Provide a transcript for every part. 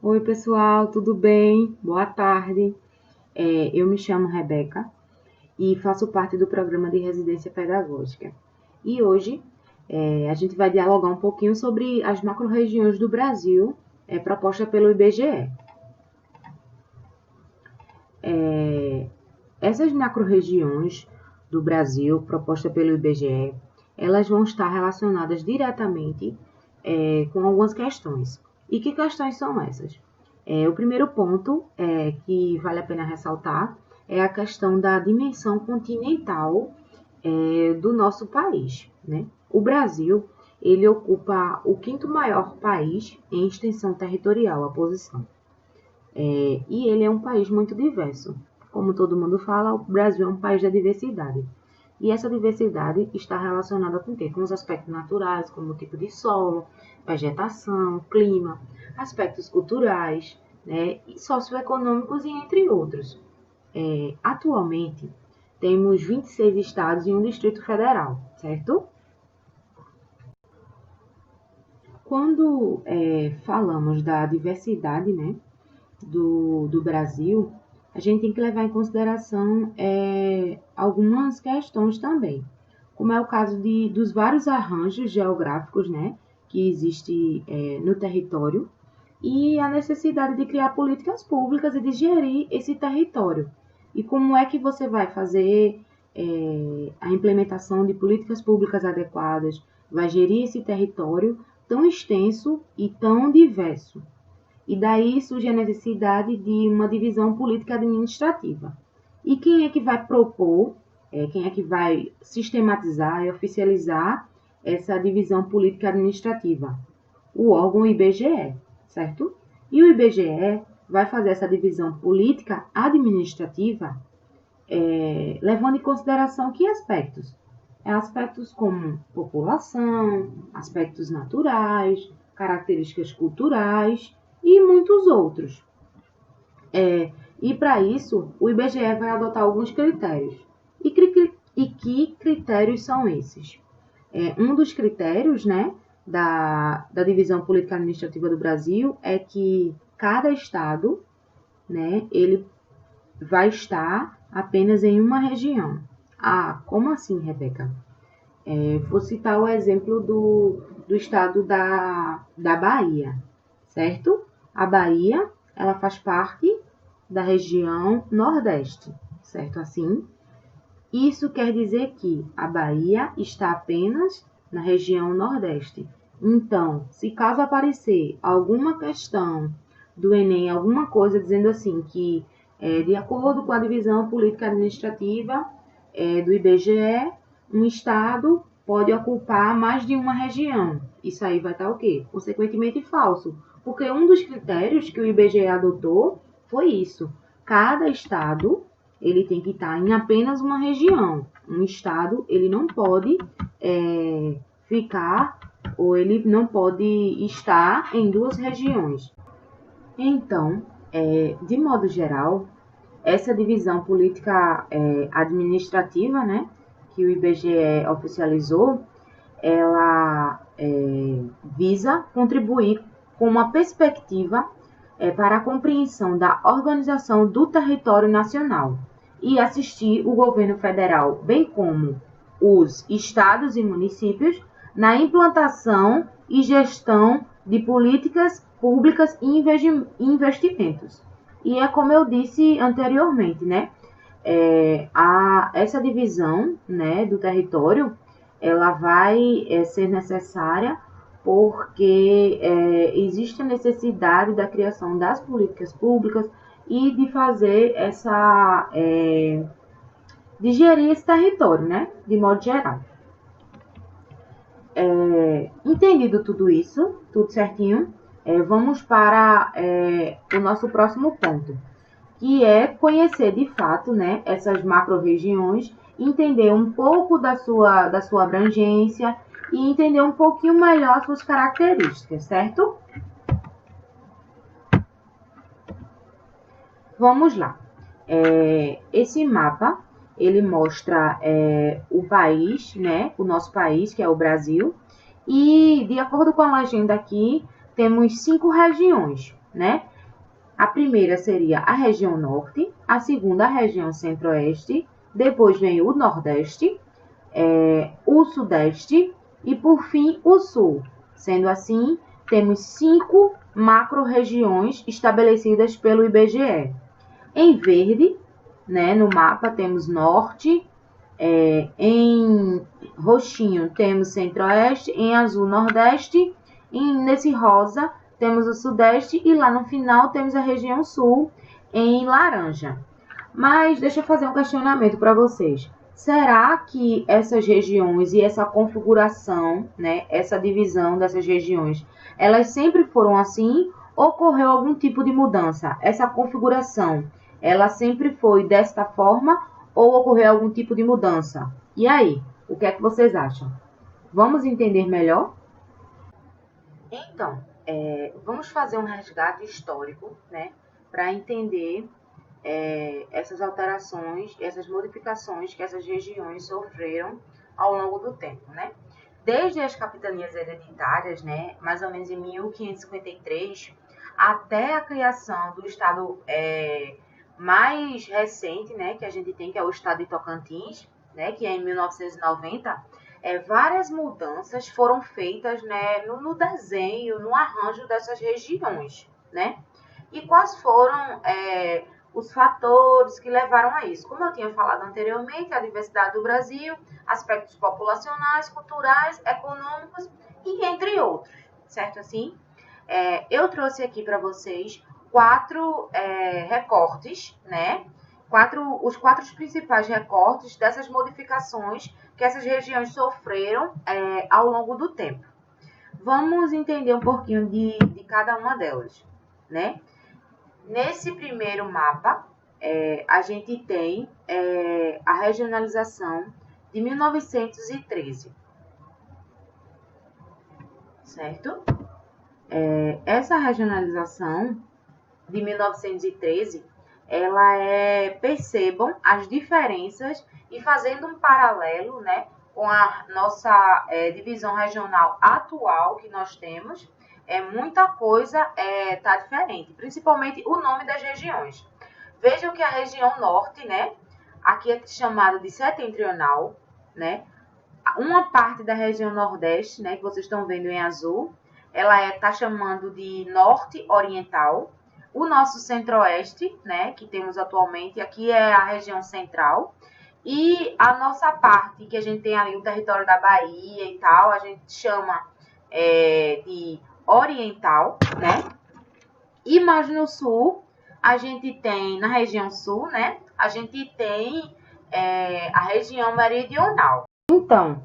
Oi, pessoal, tudo bem? Boa tarde. Eu me chamo Rebeca e faço parte do programa de residência pedagógica. E hoje a gente vai dialogar um pouquinho sobre as macro-regiões do Brasil proposta pelo IBGE. Essas macro-regiões do Brasil proposta pelo IBGE, elas vão estar relacionadas diretamente com algumas questões. E que questões são essas? O primeiro ponto que vale a pena ressaltar é a questão da dimensão continental do nosso país, né? O Brasil, ele ocupa o quinto maior país em extensão territorial, a posição. E ele é um país muito diverso. Como todo mundo fala, o Brasil é um país da diversidade. E essa diversidade está relacionada com o quê? Com os aspectos naturais, como o tipo de solo, vegetação, clima, aspectos culturais, né, e socioeconômicos e entre outros. Atualmente, temos 26 estados e um Distrito Federal, certo? Quando falamos da diversidade, né, do Brasil, a gente tem que levar em consideração algumas questões também, como é o caso dos vários arranjos geográficos, né, que existem no território, e a necessidade de criar políticas públicas e de gerir esse território. E como é que você vai fazer a implementação de políticas públicas adequadas, vai gerir esse território tão extenso e tão diverso. E daí surge a necessidade de uma divisão política administrativa. E quem é que vai propor, quem é que vai sistematizar e oficializar essa divisão política administrativa? O órgão IBGE, certo? E o IBGE vai fazer essa divisão política administrativa levando em consideração que aspectos? Aspectos como população, aspectos naturais, características culturais e muitos outros. E para isso, o IBGE vai adotar alguns critérios. E que critérios são esses? Um dos critérios, né, da divisão política administrativa do Brasil é que cada estado, né, ele vai estar apenas em uma região. Ah, como assim, Rebeca? Vou citar o exemplo do estado da Bahia, certo? A Bahia, ela faz parte da região Nordeste, certo assim? Isso quer dizer que a Bahia está apenas na região Nordeste. Então, se caso aparecer alguma questão do Enem, alguma coisa dizendo assim que, de acordo com a divisão política administrativa do IBGE, um estado pode ocupar mais de uma região. Isso aí vai estar o quê? Consequentemente falso. Porque um dos critérios que o IBGE adotou foi isso. Cada estado ele tem que estar em apenas uma região. Um estado ele não pode ficar ou ele não pode estar em duas regiões. Então, de modo geral, essa divisão política administrativa, né, que o IBGE oficializou, ela visa contribuir com uma perspectiva para a compreensão da organização do território nacional e assistir o governo federal, bem como os estados e municípios, na implantação e gestão de políticas públicas e investimentos. E é como eu disse anteriormente, né? Essa divisão, né, do território, ela vai ser necessária porque existe a necessidade da criação das políticas públicas e de fazer de gerir esse território, né, de modo geral. Entendido tudo isso, tudo certinho, vamos para o nosso próximo ponto, que é conhecer de fato, né, essas macro-regiões, entender um pouco da sua abrangência e entender um pouquinho melhor suas características, certo? Vamos lá. Esse mapa, ele mostra o país, né, o nosso país, que é o Brasil, e de acordo com a legenda aqui, temos 5 regiões, né? A primeira seria a região norte, a segunda a região centro-oeste, depois vem o nordeste, o sudeste e, por fim, o sul. Sendo assim, temos 5 macro-regiões estabelecidas pelo IBGE. Em verde, né, no mapa, temos norte, em roxinho temos centro-oeste, em azul, nordeste, e nesse rosa temos o sudeste e lá no final temos a região sul em laranja. Mas deixa eu fazer um questionamento para vocês. Será que essas regiões e essa configuração, né, essa divisão dessas regiões, elas sempre foram assim ou ocorreu algum tipo de mudança? Essa configuração, ela sempre foi desta forma ou ocorreu algum tipo de mudança? E aí, o que é que vocês acham? Vamos entender melhor? Então, vamos fazer um resgate histórico, né, para entender essas alterações, essas modificações que essas regiões sofreram ao longo do tempo, né? Desde as capitanias hereditárias, né, mais ou menos em 1553, até a criação do estado mais recente, né, que a gente tem, que é o estado de Tocantins, né, que é em 1990, várias mudanças foram feitas, né, no desenho, no arranjo dessas regiões, né? E quais foram os fatores que levaram a isso? Como eu tinha falado anteriormente, a diversidade do Brasil, aspectos populacionais, culturais, econômicos e entre outros, certo assim? Eu trouxe aqui para vocês 4 recortes, né? Os 4 principais recortes dessas modificações que essas regiões sofreram ao longo do tempo. Vamos entender um pouquinho de cada uma delas, né? Nesse primeiro mapa, a gente tem a regionalização de 1913, certo? Essa regionalização de 1913, percebam as diferenças e fazendo um paralelo, né, com a nossa divisão regional atual que nós temos, muita coisa está diferente, principalmente o nome das regiões. Vejam que a região norte, né, aqui é chamada de setentrional, né, uma parte da região nordeste, né, que vocês estão vendo em azul, ela está chamando de norte oriental. O nosso centro-oeste, né, que temos atualmente, aqui é a região central. E a nossa parte, que a gente tem ali o território da Bahia e tal, a gente chama de oriental, né? E mais no sul, a gente tem, na região sul, né, a gente tem a região meridional. Então,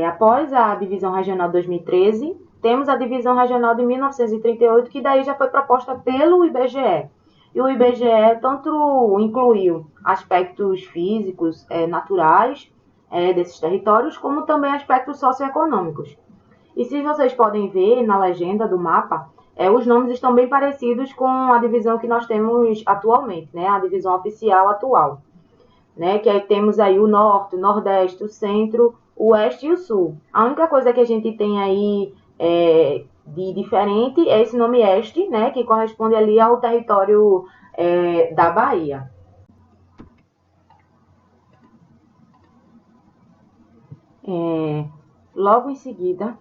após a divisão regional de 2013, temos a divisão regional de 1938, que daí já foi proposta pelo IBGE. E o IBGE tanto incluiu aspectos físicos, naturais desses territórios, como também aspectos socioeconômicos. E se vocês podem ver na legenda do mapa, os nomes estão bem parecidos com a divisão que nós temos atualmente, né? A divisão oficial atual, né? Que aí temos aí o norte, o nordeste, o centro, o oeste e o sul. A única coisa que a gente tem aí de diferente é esse nome este, né, que corresponde ali ao território da Bahia. Logo em seguida,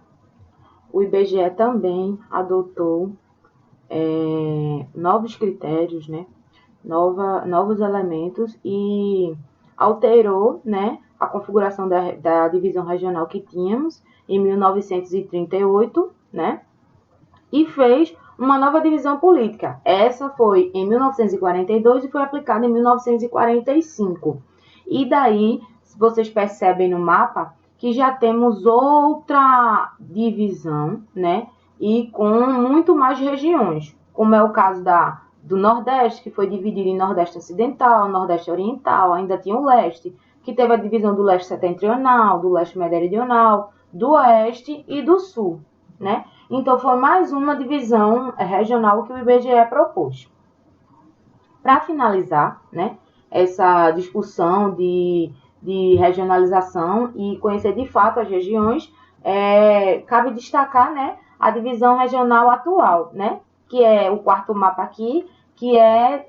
o IBGE também adotou novos critérios, né, novos elementos e alterou, né, a configuração da divisão regional que tínhamos em 1938, né, e fez uma nova divisão política. Essa foi em 1942 e foi aplicada em 1945. E daí, vocês percebem no mapa que já temos outra divisão, né, e com muito mais regiões, como é o caso do Nordeste, que foi dividido em Nordeste Ocidental, Nordeste Oriental, ainda tinha o Leste, que teve a divisão do Leste Setentrional, do Leste Meridional, do Oeste e do Sul, né? Então, foi mais uma divisão regional que o IBGE propôs. Para finalizar, né, essa discussão de regionalização e conhecer de fato as regiões, cabe destacar, né, a divisão regional atual, né, que é o quarto mapa aqui, que é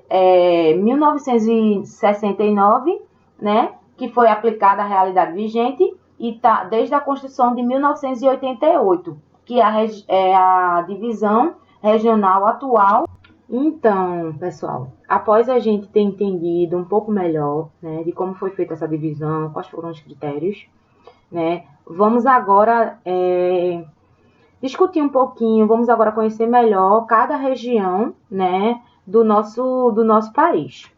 1969, né, que foi aplicada à realidade vigente, e tá desde a Constituição de 1988, que é a divisão regional atual. Então, pessoal, após a gente ter entendido um pouco melhor, né, de como foi feita essa divisão, quais foram os critérios, né, vamos agora discutir um pouquinho, vamos agora conhecer melhor cada região, né, do nosso país.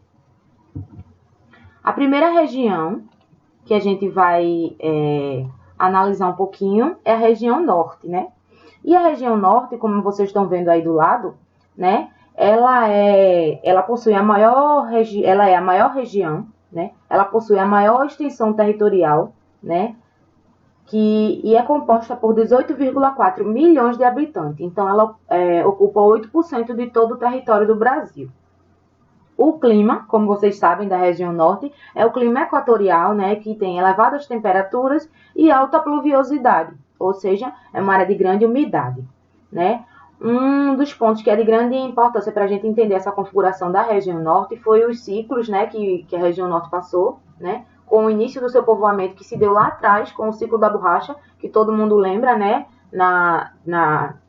A primeira região que a gente vai analisar um pouquinho é a região norte, né? E a região norte, como vocês estão vendo aí do lado, né? Ela possui a maior ela é a maior região, né? Ela possui a maior extensão territorial, né? E é composta por 18,4 milhões de habitantes. Então, ela ocupa 8% de todo o território do Brasil. O clima, como vocês sabem, da região norte, é o clima equatorial, né, que tem elevadas temperaturas e alta pluviosidade, ou seja, é uma área de grande umidade, né? Um dos pontos que é de grande importância para a gente entender essa configuração da região norte foi os ciclos, né, que a região norte passou, né, com o início do seu povoamento, que se deu lá atrás, com o ciclo da borracha, que todo mundo lembra, né,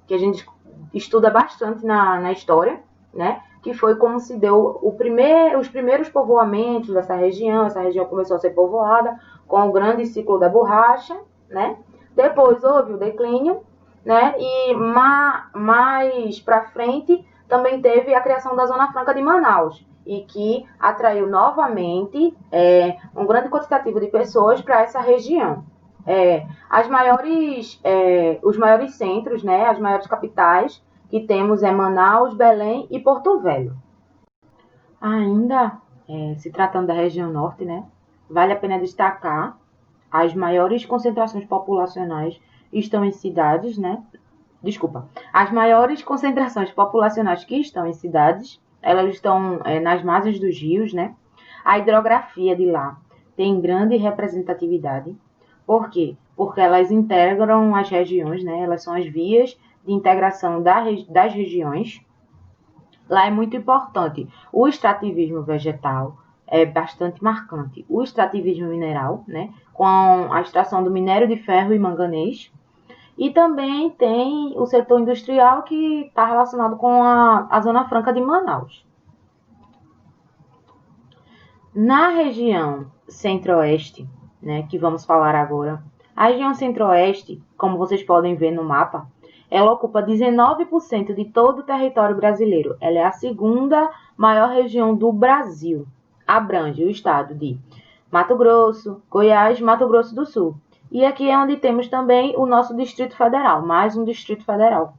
que a gente estuda bastante na história, né, que foi como se deu os primeiros povoamentos dessa região. Essa região começou a ser povoada com o grande ciclo da borracha, né? Depois houve o declínio, né? E mais para frente também teve a criação da Zona Franca de Manaus, e que atraiu novamente um grande quantitativo de pessoas para essa região. Os maiores centros, né? As maiores capitais que temos é Manaus, Belém e Porto Velho. Ainda, se tratando da região norte, né, vale a pena destacar as maiores concentrações populacionais estão em cidades, né? As maiores concentrações populacionais que estão em cidades, elas estão nas margens dos rios, né? A hidrografia de lá tem grande representatividade. Por quê? Porque elas integram as regiões, né? Elas são as vias de integração das regiões. Lá é muito importante o extrativismo vegetal, é bastante marcante. O extrativismo mineral, né, com a extração do minério de ferro e manganês. E também tem o setor industrial, que está relacionado com a Zona Franca de Manaus. Na região centro-oeste, né, que vamos falar agora, a região centro-oeste, como vocês podem ver no mapa, ela ocupa 19% de todo o território brasileiro. Ela é a segunda maior região do Brasil. Abrange o estado de Mato Grosso, Goiás e Mato Grosso do Sul. E aqui é onde temos também o nosso Distrito Federal, mais um Distrito Federal.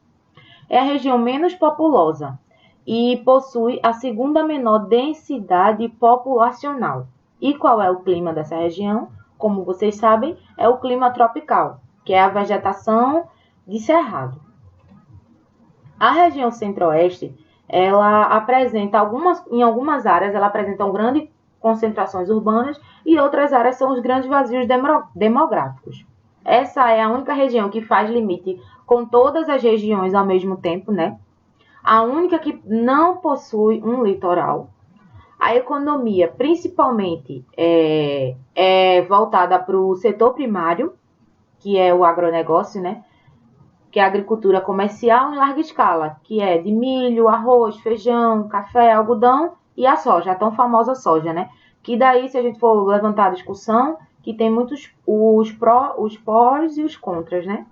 É a região menos populosa e possui a segunda menor densidade populacional. E qual é o clima dessa região? Como vocês sabem, é o clima tropical, que é a vegetação de cerrado. A região centro-oeste, ela apresenta em algumas áreas, ela apresenta grandes concentrações urbanas, e outras áreas são os grandes vazios demográficos. Essa é a única região que faz limite com todas as regiões ao mesmo tempo, né? A única que não possui um litoral. A economia, principalmente, é voltada para o setor primário, que é o agronegócio, né? Que é a agricultura comercial em larga escala, que é de milho, arroz, feijão, café, algodão e a soja, a tão famosa soja, né? Que daí, se a gente for levantar a discussão, que tem muitos os prós e os contras, né?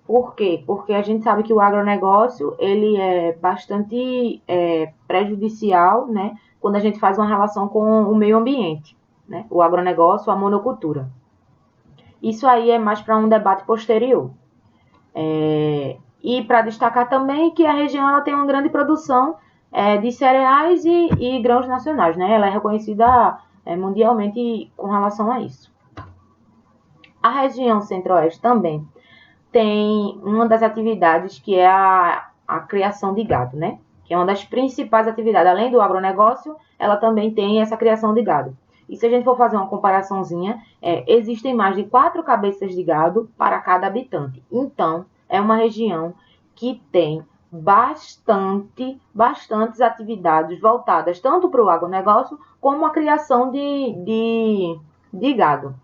Por quê? Porque a gente sabe que o agronegócio, ele é bastante prejudicial, né? Quando a gente faz uma relação com o meio ambiente, né? O agronegócio, a monocultura. Isso aí é mais para um debate posterior. E para destacar também que a região ela tem uma grande produção de cereais e grãos nacionais, né? Ela é reconhecida mundialmente com relação a isso. A região centro-oeste também tem uma das atividades que é a criação de gado, né? Que é uma das principais atividades. Além do agronegócio, ela também tem essa criação de gado. E se a gente for fazer uma comparaçãozinha, existem mais de 4 cabeças de gado para cada habitante. Então, é uma região que tem bastantes atividades voltadas tanto para o agronegócio como a criação de gado.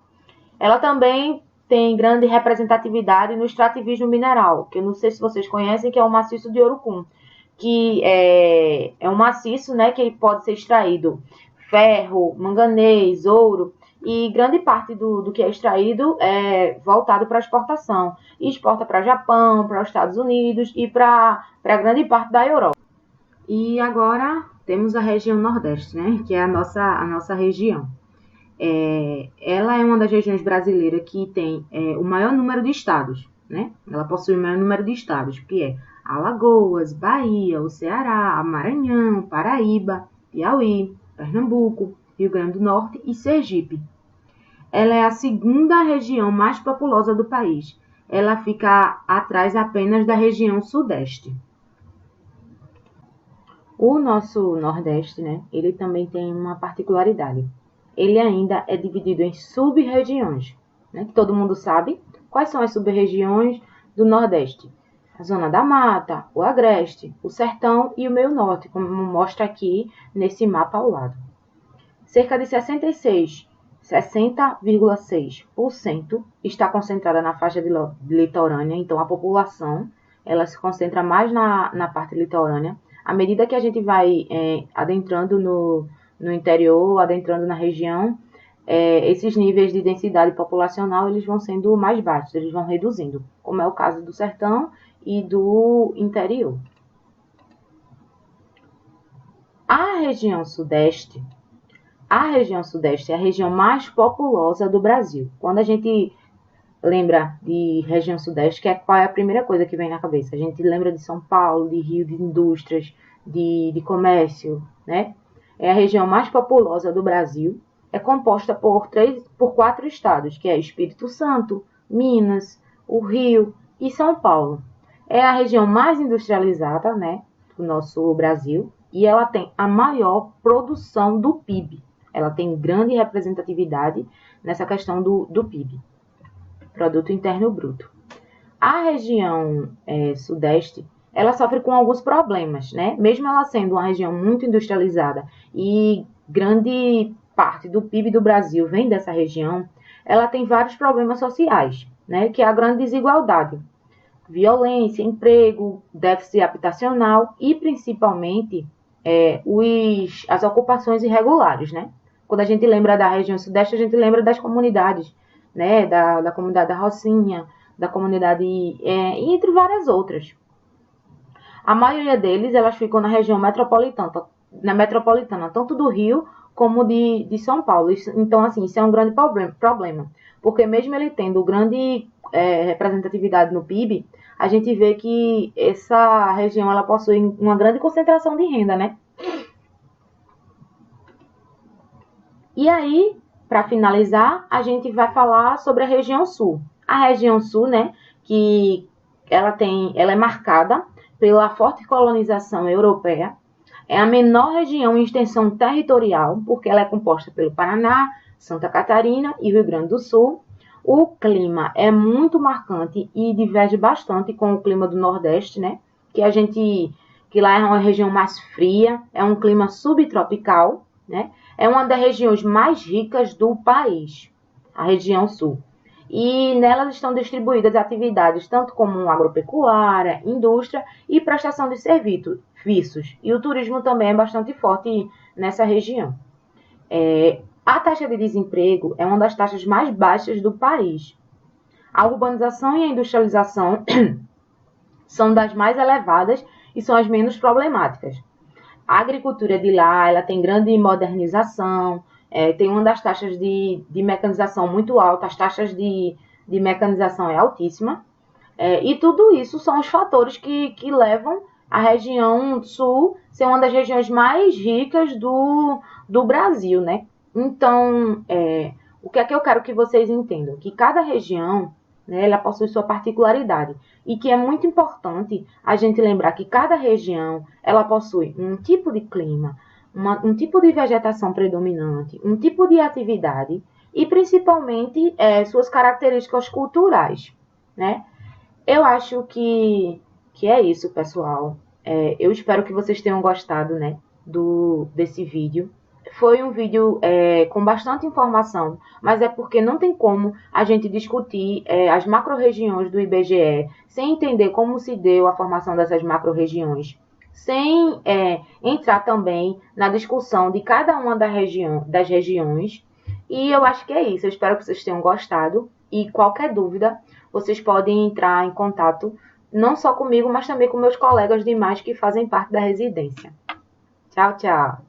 Ela também tem grande representatividade no extrativismo mineral, que eu não sei se vocês conhecem, que é o maciço de Ouro, que é um maciço, né, que ele pode ser extraído ferro, manganês, ouro, e grande parte do que é extraído é voltado para exportação. E exporta para Japão, para os Estados Unidos e para grande parte da Europa. E agora temos a região Nordeste, né, que é a nossa região. Ela é uma das regiões brasileiras que tem o maior número de estados, né? Ela possui o maior número de estados, que é Alagoas, Bahia, o Ceará, Maranhão, Paraíba, Piauí, Pernambuco, Rio Grande do Norte e Sergipe. Ela é a segunda região mais populosa do país. Ela fica atrás apenas da região Sudeste. O nosso Nordeste, né? Ele também tem uma particularidade. Ele ainda é dividido em sub-regiões, né? Que todo mundo sabe. Quais são as sub-regiões do Nordeste? A Zona da Mata, o Agreste, o Sertão e o Meio Norte, como mostra aqui nesse mapa ao lado. Cerca de 60,6% está concentrada na faixa litorânea, então a população ela se concentra mais na parte litorânea. À medida que a gente vai adentrando no interior, adentrando na região, esses níveis de densidade populacional eles vão sendo mais baixos, eles vão reduzindo, como é o caso do sertão e do interior. A região sudeste é a região mais populosa do Brasil. Quando a gente lembra de região sudeste, qual é a primeira coisa que vem na cabeça? A gente lembra de São Paulo, de Rio, de indústrias, de comércio, né? É a região mais populosa do Brasil. É composta por 4 estados, que é Espírito Santo, Minas, o Rio e São Paulo. É a região mais industrializada, né, do nosso Brasil, e ela tem a maior produção do PIB. Ela tem grande representatividade nessa questão do PIB, Produto Interno Bruto. A região sudeste, ela sofre com alguns problemas, né? Mesmo ela sendo uma região muito industrializada e grande parte do PIB do Brasil vem dessa região, ela tem vários problemas sociais, né? Que é a grande desigualdade, violência, emprego, déficit habitacional e principalmente as ocupações irregulares, né? Quando a gente lembra da região sudeste, a gente lembra das comunidades, né? Da comunidade da Rocinha, da comunidade, entre várias outras. A maioria deles, elas ficam na região metropolitana, tanto do Rio como de São Paulo. Então, assim, isso é um grande problema, porque mesmo ele tendo grande representatividade no PIB, a gente vê que essa região ela possui uma grande concentração de renda, né? E aí, para finalizar, a gente vai falar sobre a região sul. A região sul, né, que ela é marcada pela forte colonização europeia, é a menor região em extensão territorial, porque ela é composta pelo Paraná, Santa Catarina e Rio Grande do Sul. O clima é muito marcante e diverge bastante com o clima do Nordeste, né, que lá é uma região mais fria, é um clima subtropical, né? É uma das regiões mais ricas do país, a região sul. E nelas estão distribuídas atividades tanto como agropecuária, indústria e prestação de serviços. E o turismo também é bastante forte nessa região. A taxa de desemprego é uma das taxas mais baixas do país. A urbanização e a industrialização são das mais elevadas e são as menos problemáticas. A agricultura de lá ela tem grande modernização, tem uma das taxas de mecanização muito alta, as taxas de mecanização é altíssima, e tudo isso são os fatores que levam a região sul a ser uma das regiões mais ricas do Brasil, né? Então, o que é que eu quero que vocês entendam? Que cada região, né, ela possui sua particularidade e que é muito importante a gente lembrar que cada região ela possui um tipo de clima, um tipo de vegetação predominante, um tipo de atividade e principalmente suas características culturais, né? Eu acho que que é isso, pessoal. Eu espero que vocês tenham gostado, né, desse vídeo. Foi um vídeo com bastante informação, mas é porque não tem como a gente discutir as macro-regiões do IBGE sem entender como se deu a formação dessas macro-regiões, sem entrar também na discussão de cada uma das regiões. E eu acho que é isso. Eu espero que vocês tenham gostado. E qualquer dúvida, vocês podem entrar em contato não só comigo, mas também com meus colegas demais que fazem parte da residência. Tchau, tchau.